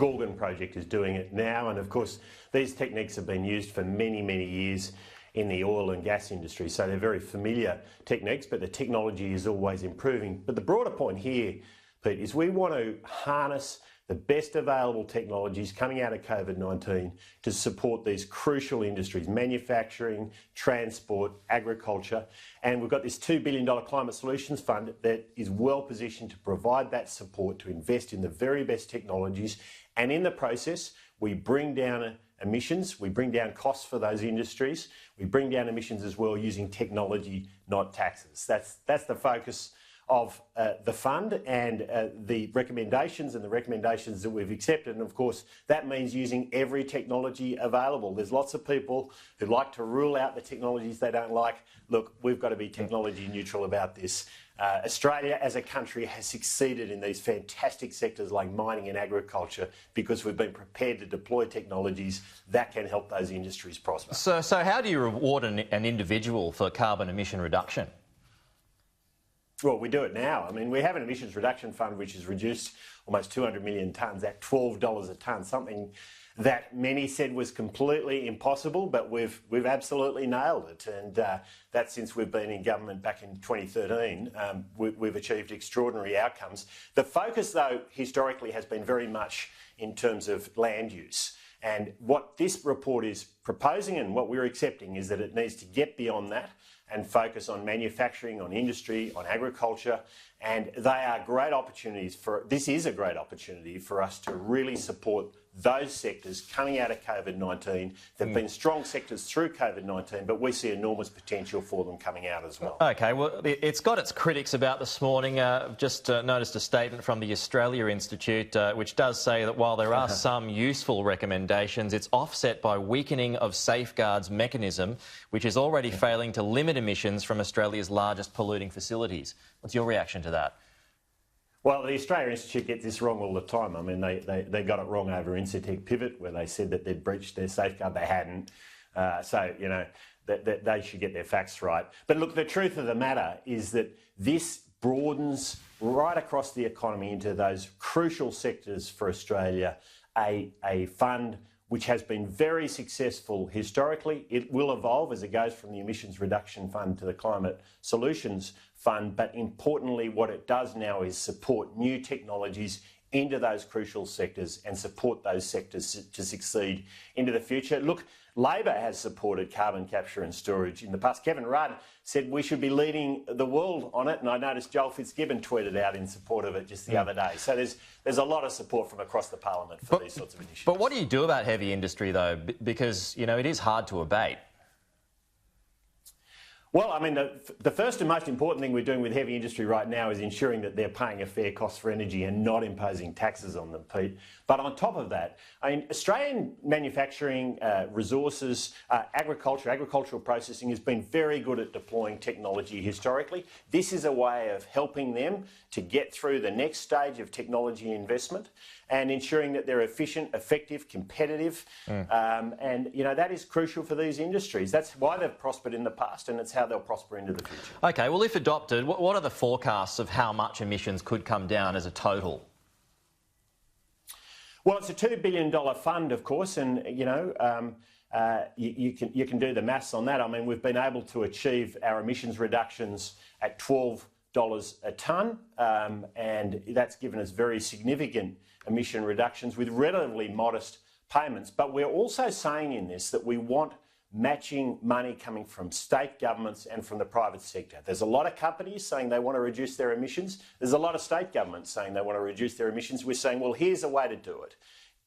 Gorgon project is doing it now, and of course these techniques have been used for many, many years in the oil and gas industry, so they're very familiar techniques, but the technology is always improving. But the broader point here, Pete, is we want to harness the best available technologies coming out of COVID-19 to support these crucial industries: manufacturing, transport, agriculture. And we've got this $2 billion Climate Solutions Fund that is well positioned to provide that support to invest in the very best technologies. And in the process, we bring down emissions, we bring down costs for those industries, we bring down emissions as well using technology, not taxes. That's the focus of the fund and the recommendations that we've accepted. And of course, that means using every technology available. There's lots of people who like to rule out the technologies they don't like. Look, we've got to be technology neutral about this. Australia as a country has succeeded in these fantastic sectors like mining and agriculture because we've been prepared to deploy technologies that can help those industries prosper. So how do you reward an individual for carbon emission reduction? Well, we do it now. I mean, we have an emissions reduction fund which has reduced almost 200 million tonnes at $12 a tonne, something that many said was completely impossible, but we've absolutely nailed it. And that since we've been in government back in 2013, we've achieved extraordinary outcomes. The focus, though, historically has been very much in terms of land use. And what this report is proposing and what we're accepting is that it needs to get beyond that and focus on manufacturing, on industry, on agriculture. And they are great opportunities this is a great opportunity for us to really support those sectors coming out of COVID-19. They've been strong sectors through COVID-19, but we see enormous potential for them coming out as well. OK, well, it's got its critics about this morning. Just noticed a statement from the Australia Institute, which does say that while there are some useful recommendations, it's offset by weakening of safeguards mechanism, which is already failing to limit emissions from Australia's largest polluting facilities. What's your reaction to that? Well, the Australia Institute gets this wrong all the time. I mean, they got it wrong over Incitec Pivot, where they said that they'd breached their safeguard. They hadn't. So, you know, that they should get their facts right. But look, the truth of the matter is that this broadens right across the economy into those crucial sectors for Australia, a fund which has been very successful historically. It will evolve as it goes from the Emissions Reduction Fund to the Climate Solutions Fund, but importantly what it does now is support new technologies into those crucial sectors and support those sectors to succeed into the future. Look, Labor has supported carbon capture and storage in the past. Kevin Rudd said we should be leading the world on it, and I noticed Joel Fitzgibbon tweeted out in support of it just the other day. So there's a lot of support from across the parliament for these sorts of initiatives. But what do you do about heavy industry, though? Because, you know, it is hard to abate. Well, I mean, the first and most important thing we're doing with heavy industry right now is ensuring that they're paying a fair cost for energy and not imposing taxes on them, Pete. But on top of that, I mean, Australian manufacturing, resources, agricultural processing has been very good at deploying technology historically. This is a way of helping them to get through the next stage of technology investment and ensuring that they're efficient, effective, competitive. And, you know, that is crucial for these industries. That's why they've prospered in the past, and it's how they'll prosper into the future. OK, well, if adopted, what are the forecasts of how much emissions could come down as a total? Well, it's a $2 billion fund, of course, and, you know, you can do the maths on that. I mean, we've been able to achieve our emissions reductions at $12 a tonne, and that's given us very significant emission reductions with relatively modest payments. But we're also saying in this that we want matching money coming from state governments and from the private sector. There's a lot of companies saying they want to reduce their emissions. There's a lot of state governments saying they want to reduce their emissions. We're saying, well, here's a way to do it.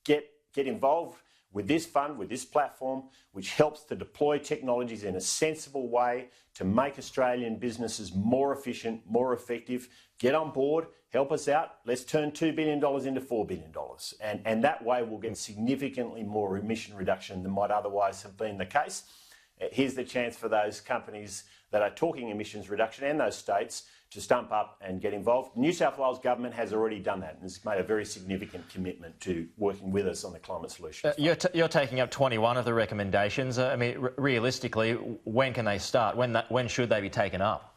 Get involved with this fund, with this platform, which helps to deploy technologies in a sensible way to make Australian businesses more efficient, more effective. Get on board, help us out. Let's turn $2 billion into $4 billion. And that way we'll get significantly more emission reduction than might otherwise have been the case. Here's the chance for those companies that are talking emissions reduction and those states to stump up and get involved. New South Wales government has already done that and has made a very significant commitment to working with us on the climate solution. You're taking up 21 of the recommendations. I mean, realistically, when can they start? When should they be taken up?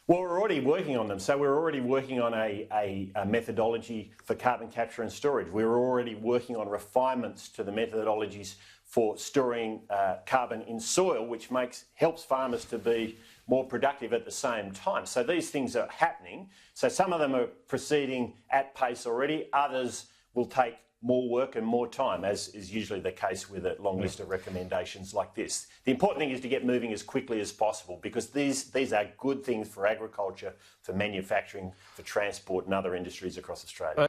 Well, we're already working on them. So we're already working on a methodology for carbon capture and storage. We're already working on refinements to the methodologies for storing carbon in soil, which helps farmers to be more productive at the same time. So these things are happening. So some of them are proceeding at pace already. Others will take more work and more time, as is usually the case with a long list of recommendations like this. The important thing is to get moving as quickly as possible, because these are good things for agriculture, for manufacturing, for transport and other industries across Australia.